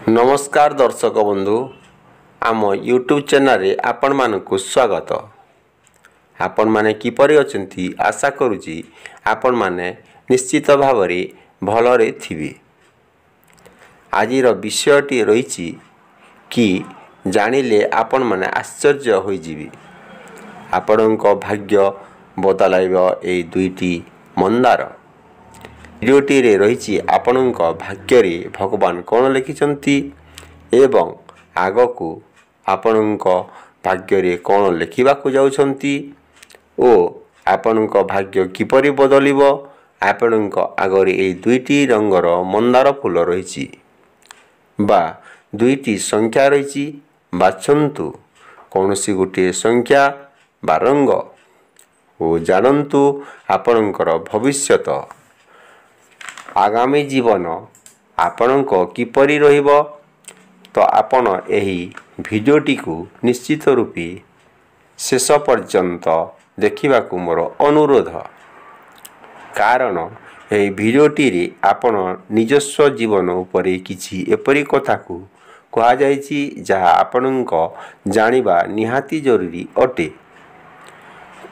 नमस्कार दर्शक बंधु आम यूट्यूब चैनल रे आपण मानकु स्वागत। आपण माने किपरि अछंती आशा करूची आपण माने निश्चित भाव रे भलरे थिबे। आजिर विषयटी रहिछि कि जानिले आपण माने आश्चर्य होई जिबे। आपणको भाग्य बदलाइबो ए दुईटी मंदार। भिडियोटी रे रहिछि आपणको भाग्य रे भगवान कोन लिखिछंती एवं आगकू आपणको भाग्य रे कोन लिखिबाकू जाउछंती ओ आपणको भाग्य किपरि बदलिबो। आपणको आगरे ए दुईटी रंगर मंदार फूल रहिछि बा दुईटी संख्या रहिछि। बाछंतु कोनोसी गोटे संख्या बा रंग ओ जानंतु आपणकर भविष्यत आगामी जीवन आपणको किपरि रहिबो। तो आपण एही भिडियोटी को निश्चित रूपे शेष पर्यंत देखिबाकू मोर अनुरोध। कारण एही भिडियोटी रे आपण निजस्व जीवन उपरे किछि एपरि कथा को कहा जायछि जहा आपणको जानिबा निहाती जरूरी अटे।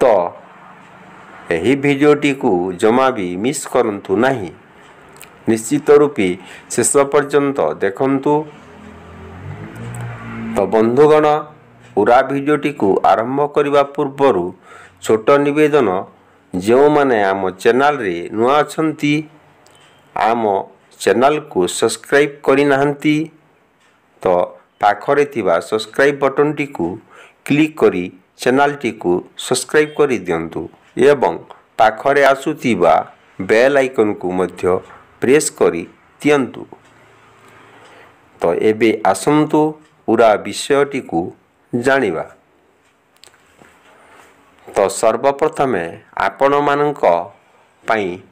तो एही भिडियोटी को जमा भी मिस करंतु नाही, निश्चित रूपे शेष पर्यंत देखंतु। तो बंधुगण पूरा भिडियोटी को आरंभ करने पूर्व छोट निवेदन, जो माने आम चैनल रे नुआ अछंती आम चैनल को सब्सक्राइब करि नाहंती तो पाखरे थिबा सब्सक्राइब बटन टी को क्लिक करी चैनल टी को सब्सक्राइब करि दियंतु एवं पाखरे आसुथिबा बेल आइकन को मध्य प्रेस करी दियंतु। तो एबे आसंतु पूरा विषयटी को जानिबा। तो सर्वप्रथमे आपण मानक पई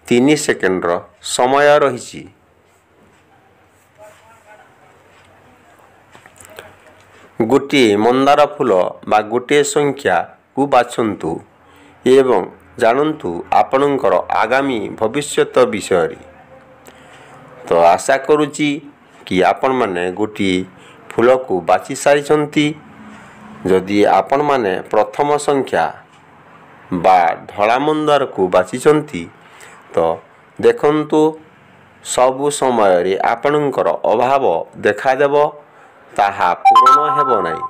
3 सेकेंड रो समय रहिछि। गोटे मंदार फूल बा गोटे संख्या को बाछंतु एवं जानंतु आपणकर आगामी भविष्यत विषय। तो आशा करूची कि आपण माने गोटे फूल को बाछि सारिछंती। जदि आपण माने प्रथम संख्या बा धला मंदार को बाछिछंती तो देखंतु सबु समय रे आपणकर अभाव देखा देबो, ताहा पूर्ण हेबो नाही।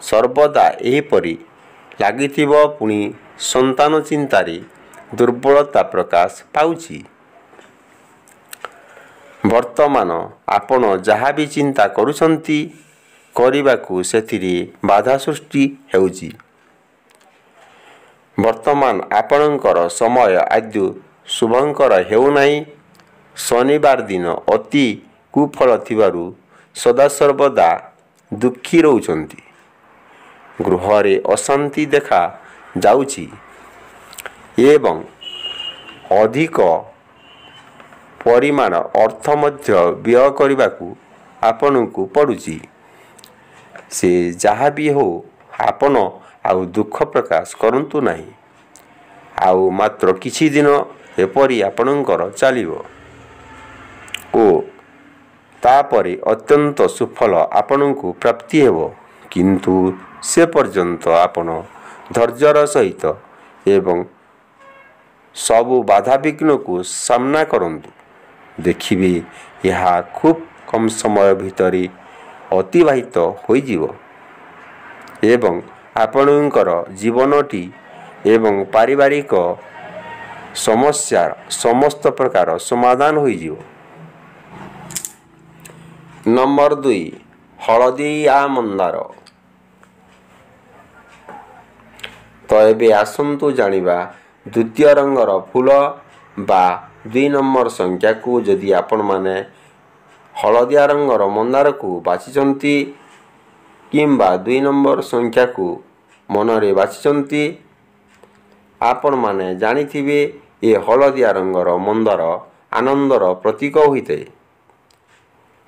सर्वदा एहिपरि लागिथिबो, पुनी संतान चिंतारी दुर्बलता प्रकाश पाउछि। वर्तमान आपण जहाँ भी चिंता करुछंती करिबाकू सेथिरे बाधा सृष्टि हेउछि। वर्तमान आपणकर समय आद्य शुभंकर हेउ नाही। शनिवार दिन अति कुफल थिबारु सदा सर्वदा दुखी रहउछंती। गृहरे अशांति देखा जाउछि एवं अधिक परिमाण अर्थ मध्य व्यय करबाकू आपनकू पड़ुछि। से जहाँ भी हो आपण आउ दुख प्रकाश करंतु नाही। आउ मात्र किछि दिन एपरि आपणकर चलिबो ओ तापरे अत्यंत सुफल आपणकू प्राप्ति हेबो। किंतु से पर्यंत आपण धैर्यर सहित एवं सबु बाधा विघ्न को सामना करंतु। देखिबे यह खूब कम समय भितरे अतिबाहित होई जीवो एवं आपणकर जीवनटी एवं पारिवारिक समस्या समस्त प्रकार समाधान होई जीवो। नंबर 2 हलदिया मंदार। तो एबे आसंतु जानिबा द्वितीय रंगर फूल बा 2 नंबर संख्या को जदि आपण माने हलदिया रंगर मंदार को बाछिचंती किंबा 2 नंबर संख्या को मनरे बाछिचंती, आपण माने जानिथिबे ए हलदिया रंगर मंदार आनंदर प्रतीक होइते।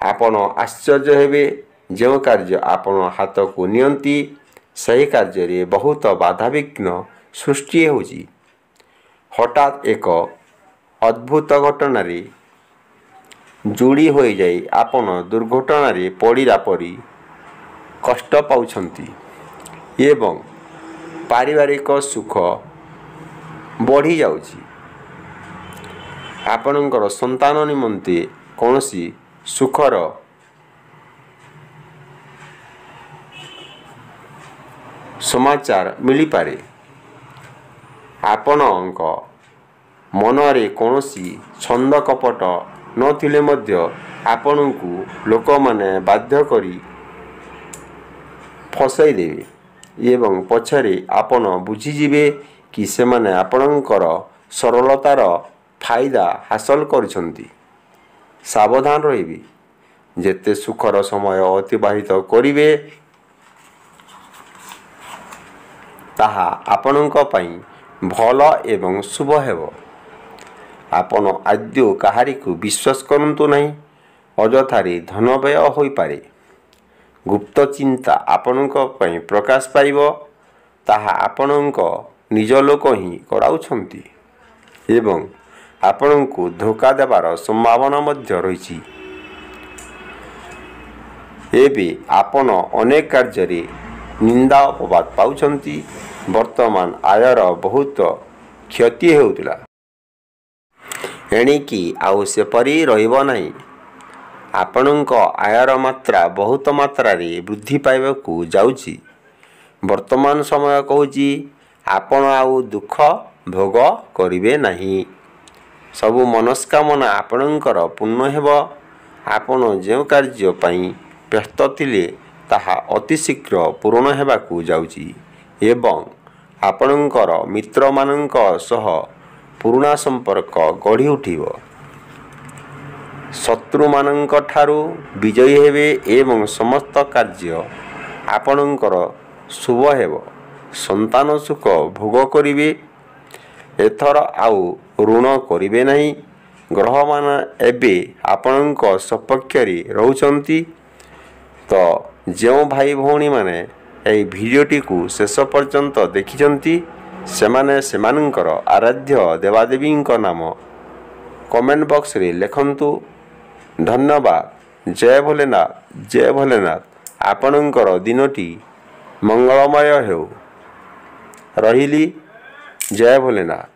आपण आश्चर्य हेबे, जो कार्य आपण हाथ को नियंती सही कार्य रे बहुत बाधा विघ्न सृष्टि होउछि। हठात एक अद्भुत घटना ଯୋଡ଼ି ହୋଇଯାଇ ଆପଣ ଦୁର୍ଘଟଣାରେ ପଡ଼ିଲା ପରି କଷ୍ଟ ପାଉଛନ୍ତି ଏବଂ ପାରିବାରିକ ସୁଖ ବଢ଼ିଯାଉଛି। ଆପଣଙ୍କର ସନ୍ତାନ ନିମନ୍ତେ କୌଣସି ସୁଖର ସମାଚାର ମିଳିପାରେ। ଆପଣଙ୍କ ମନରେ କୌଣସି ଛନ୍ଦ କପଟ ନଥିଲେ ମଧ୍ୟ ଆପଣଙ୍କୁ ଲୋକମାନେ ବାଧ୍ୟ କରି ଫସାଇଦେବେ ଏବଂ ପଛରେ ଆପଣ ବୁଝିଯିବେ କି ସେମାନେ ଆପଣଙ୍କର ସରଳତାର ଫାଇଦା ହାସଲ କରିଛନ୍ତି। ସାବଧାନ ରହିବେ। ଯେତେ ସୁଖର ସମୟ ଅତିବାହିତ କରିବେ ତାହା ଆପଣଙ୍କ ପାଇଁ ଭଲ ଏବଂ ଶୁଭ ହେବ। ଆପଣ ଆଦୌ କାହାରିକୁ ବିଶ୍ୱାସ କରନ୍ତୁ ନାହିଁ। ଅଯଥାରେ ଧନ ବ୍ୟୟ ହୋଇପାରେ। ଗୁପ୍ତ ଚିନ୍ତା ଆପଣଙ୍କ ପାଇଁ ପ୍ରକାଶ ପାଇବ। ତାହା ଆପଣଙ୍କ ନିଜ ଲୋକ ହିଁ କରାଉଛନ୍ତି ଏବଂ ଆପଣଙ୍କୁ ଧୋକା ଦେବାର ସମ୍ଭାବନା ମଧ୍ୟ ରହିଛି। ଏବେ ଆପଣ ଅନେକ କାର୍ଯ୍ୟରେ ନିନ୍ଦା ଅପବାଦ ପାଉଛନ୍ତି। ବର୍ତ୍ତମାନ ଆୟର ବହୁତ କ୍ଷତି ହେଉଥିଲା। ଏଣିକି ଆଉ ସେପରି ରହିବ ନାହିଁ। ଆପଣଙ୍କ ଆୟର ମାତ୍ରା ବହୁତ ମାତ୍ରାରେ ବୃଦ୍ଧି ପାଇବାକୁ ଯାଉଛି। ବର୍ତ୍ତମାନ ସମୟ କହୁଛି ଆପଣ ଆଉ ଦୁଃଖ ଭୋଗ କରିବେ ନାହିଁ। ସବୁ ମନସ୍କାମନା ଆପଣଙ୍କର ପୂର୍ଣ୍ଣ ହେବ। ଆପଣ ଯେଉଁ କାର୍ଯ୍ୟ ପାଇଁ ବ୍ୟସ୍ତ ଥିଲେ ତାହା ଅତି ଶୀଘ୍ର ପୂରଣ ହେବାକୁ ଯାଉଛି ଏବଂ ଆପଣଙ୍କର ମିତ୍ରମାନଙ୍କ ସହ ପୁରୁଣା ସମ୍ପର୍କ ଗଢ଼ି ଉଠିବ। ଶତ୍ରୁମାନଙ୍କଠାରୁ ବିଜୟୀ ହେବେ ଏବଂ ସମସ୍ତ କାର୍ଯ୍ୟ ଆପଣଙ୍କର ଶୁଭ ହେବ। ସନ୍ତାନ ସୁଖ ଭୋଗ କରିବେ। ଏଥର ଆଉ ଋଣ କରିବେ ନାହିଁ। ଗ୍ରହମାନେ ଏବେ ଆପଣଙ୍କ ସପକ୍ଷରେ ରହୁଛନ୍ତି। ତ ଯେଉଁ ଭାଇ ଭଉଣୀମାନେ ଏହି ଭିଡ଼ିଓଟିକୁ ଶେଷ ପର୍ଯ୍ୟନ୍ତ ଦେଖିଛନ୍ତି ସେମାନେ ସେମାନଙ୍କର ଆରାଧ୍ୟ ଦେବାଦେବୀଙ୍କ ନାମ କମେଣ୍ଟ ବକ୍ସରେ ଲେଖନ୍ତୁ। ଧନ୍ୟବାଦ। ଜୟ ଭୋଲେନାଥ। ଜୟ ଭୋଲେନାଥ। ଆପଣଙ୍କର ଦିନଟି ମଙ୍ଗଳମୟ ହେଉ। ରହିଲି। ଜୟ ଭୋଲେନାଥ।